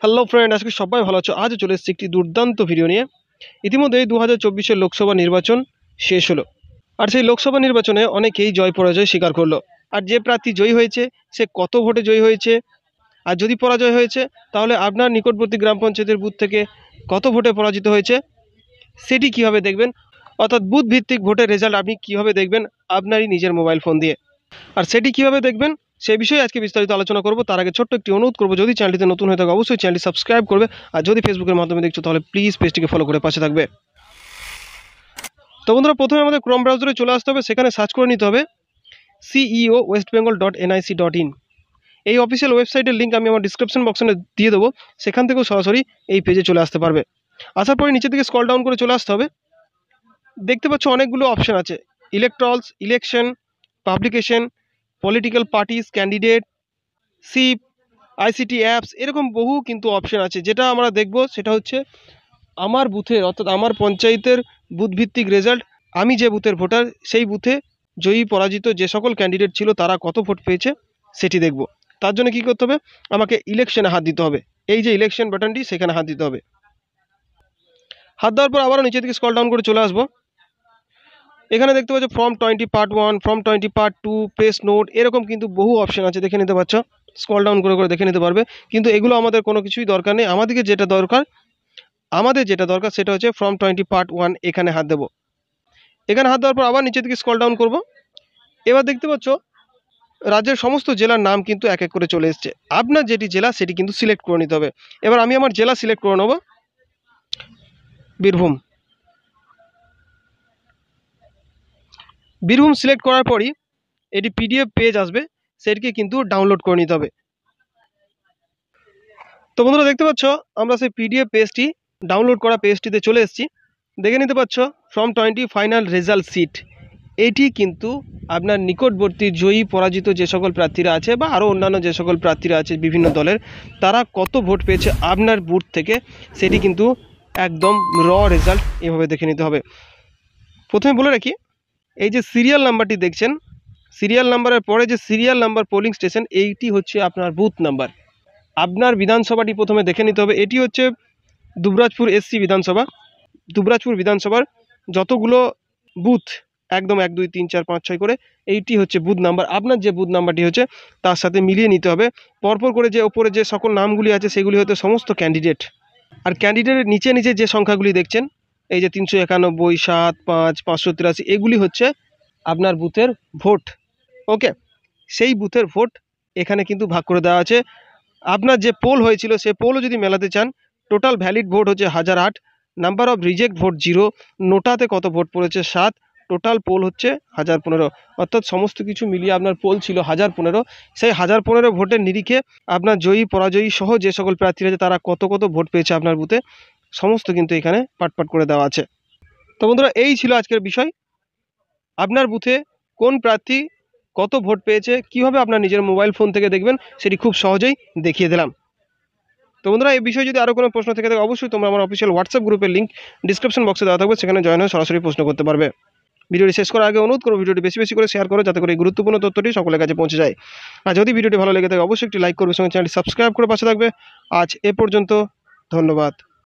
Hello friend, আজকে সবাই ভালো আছো। আজ চলে এসেছি একটি দুর্দান্ত ভিডিও নিয়ে। ইতিমধ্যেই 2024-এর লোকসভা নির্বাচন শেষ হলো, আর সেই লোকসভা নির্বাচনে অনেকেই জয় পরাজয় স্বীকার করলো। আর যে প্রার্থী জয়ী হয়েছে সে কত ভোটে জয়ী হয়েছে, আর যদি পরাজয় হয়েছে তাহলে আপনার নিকটবর্তী গ্রাম পঞ্চায়েতের বুথ থেকে কত ভোটে পরাজিত হয়েছে সেটি কিভাবে দেখবেন, অর্থাৎ বুথ ভিত্তিক ভোটের রেজাল্ট আপনি কিভাবে দেখবেন আপনারই নিজের মোবাইল ফোন দিয়ে। আর সেটি কিভাবে দেখবেন সে বিষয়ে আজকে বিস্তারিত আলোচনা করব। তার আগে ছোট্ট একটি অনুরোধ করবো, যদি চ্যানেলটিতে নতুন হয়ে থাকে অবশ্যই চ্যানেলটি সাবস্ক্রাইব করবে, আর যদি ফেসবুকের মাধ্যমে দেখছো তাহলে প্লিজ পেজটিকে ফলো করে পাশে থাকবে। তো বন্ধুরা, প্রথমে আমাদের ক্রোম ব্রাউজারে চলে আসতে হবে, সেখানে সার্চ করে নিতে হবে ceo.westbengal.nic.in। এই অফিসিয়াল ওয়েবসাইটের লিঙ্ক আমি আমার ডিসক্রিপশন বক্সে দিয়ে দেবো, সেখান থেকেও সরাসরি এই পেজে চলে আসতে পারবে। আসার পরে নিচের দিকে স্ক্রল ডাউন করে চলে আসতে হবে। দেখতে পাচ্ছ অনেকগুলো অপশন আছে, electorals, election, publication, political parties, candidate, সিপ, আইসিটি অ্যাপস, এরকম বহু কিন্তু অপশন আছে। যেটা আমরা দেখব সেটা হচ্ছে আমার বুথের, অর্থাৎ আমার পঞ্চায়েতের বুথ ভিত্তিক রেজাল্ট। আমি যে বুথের ভোটার সেই বুথে জয়ী পরাজিত যে সকল ক্যান্ডিডেট ছিল তারা কত ভোট পেয়েছে সেটি দেখব। তার জন্য কী করতে হবে, আমাকে ইলেকশনে হাত দিতে হবে। এই যে ইলেকশন বাটনটি, সেখানে হাত দিতে হবে। হাত দেওয়ার পর আবারও নিচে থেকে স্ক্রল ডাউন করে চলে আসবো। এখানে দেখতে পাচ্ছ form 20 part 1, form 20 part 2, press note, এরকম কিন্তু বহু অপশন আছে, দেখে নিতে পারছো। স্ক্রল ডাউন করে করে দেখে নিতে পারবে। কিন্তু এগুলো আমাদের কোনো কিছুই দরকার নেই। আমাদের যেটা দরকার সেটা হচ্ছে ফর্ম 20 পার্ট 1, এখানে হাত দেবো। এখানে হাত দেওয়ার পর আবার নিচে দিকে স্ক্রল ডাউন করব। এবার দেখতে পাচ্ছ রাজ্যের সমস্ত জেলার নাম কিন্তু এক এক করে চলে এসছে। আপনার যেটি জেলা সেটি কিন্তু সিলেক্ট করে নিতে হবে। এবার আমি আমার জেলা সিলেক্ট করে নেব, বীরভূম। বীরভূম সিলেক্ট করার পরই এটি পিডিএফ পেজ আসবে, সেটিকে কিন্তু ডাউনলোড করে নিতে হবে। তো বন্ধুরা, দেখতে পাচ্ছ আমরা সেই পিডিএফ পেজটি, ডাউনলোড করা পেজটিতে চলে এসেছি। দেখে নিতে পাচ্ছ ফর্ম 20 ফাইনাল রেজাল্ট সিট। এটি কিন্তু আপনার নিকটবর্তী জয়ী পরাজিত যে সকল প্রার্থীরা আছে বা আরও অন্যান্য যে সকল প্রার্থীরা আছে বিভিন্ন দলের, তারা কত ভোট পেয়েছে আপনার বুথ থেকে সেটি কিন্তু একদম রেজাল্ট এভাবে দেখে নিতে হবে। প্রথমে বলে রাখি, এই যে সিরিয়াল নাম্বারটি দেখছেন, সিরিয়াল নাম্বারের পরে যে সিরিয়াল নাম্বার পোলিং স্টেশন, এইটি হচ্ছে আপনার বুথ নাম্বার। আপনার বিধানসভাটি প্রথমে দেখে নিতে হবে। এটি হচ্ছে দুবরাজপুর এসসি বিধানসভা। দুবরাজপুর বিধানসভার যতগুলো বুথ, একদম 1 2 3 4 5 6 করে, এইটি হচ্ছে বুথ নাম্বার। আপনার যে বুথ নাম্বারটি হচ্ছে তার সাথে মিলিয়ে নিতে হবে। পরপর করে যে ওপরে যে সকল নামগুলি আছে সেগুলি হতে সমস্ত ক্যান্ডিডেট। আর ক্যান্ডিডেটের নিচে নিচে যে সংখ্যাগুলি দেখছেন, এই যে 391, 7, 5, 583, এগুলি হচ্ছে আপনার বুথের ভোট। ওকে, সেই বুথের ভোট এখানে কিন্তু ভাগ করে দেওয়া আছে। আপনার যে পোল হয়েছিল সে পোলও যদি মেলাতে চান, টোটাল ভ্যালিড ভোট হচ্ছে 1008, নাম্বার অফ রিজেক্ট ভোট 0, নোটাতে কত ভোট পড়েছে 7, টোটাল পোল হচ্ছে 1015। অর্থাৎ সমস্ত কিছু মিলিয়ে আপনার পোল ছিল 1015। সেই 1015 ভোটের নিরিখে আপনার জয়ী পরাজয়ী সহ যে সকল প্রার্থীরা আছে তারা কত কত ভোট পেয়েছে আপনার বুথে, সমস্ত কিন্তু এখানে পাট করে দেওয়া আছে। তো বন্ধুরা, এই ছিল আজকের বিষয়। আপনার বুথে কোন প্রার্থী কত ভোট পেয়েছে কিভাবে আপনার নিজের মোবাইল ফোন থেকে দেখবেন সেটি খুব সহজেই দেখিয়ে দিলাম। তো বন্ধুরা, এই বিষয়ে যদি আরও কোনো প্রশ্ন থেকে থাকে অবশ্যই তোমরা আমার অফিসিয়াল হোয়াটসঅ্যাপ গ্রুপের লিঙ্ক ডিসক্রিপশন বক্সে দেওয়া থাকবে, সেখানে জয়েন হয়ে সরাসরি প্রশ্ন করতে পারবে। ভিডিওটি শেষ করার আগে অনুরোধ করব ভিডিওটি বেশি বেশি করে শেয়ার করো, যাতে করে এই গুরুত্বপূর্ণ তথ্যটি সকলের কাছে পৌঁছে যায়। আর যদি ভিডিওটি ভালো লেগে থাকে অবশ্যই একটি লাইক করবে, সঙ্গে চ্যানেলটি সাবস্ক্রাইব করে পাশে থাকবে। আজ এ পর্যন্ত, ধন্যবাদ।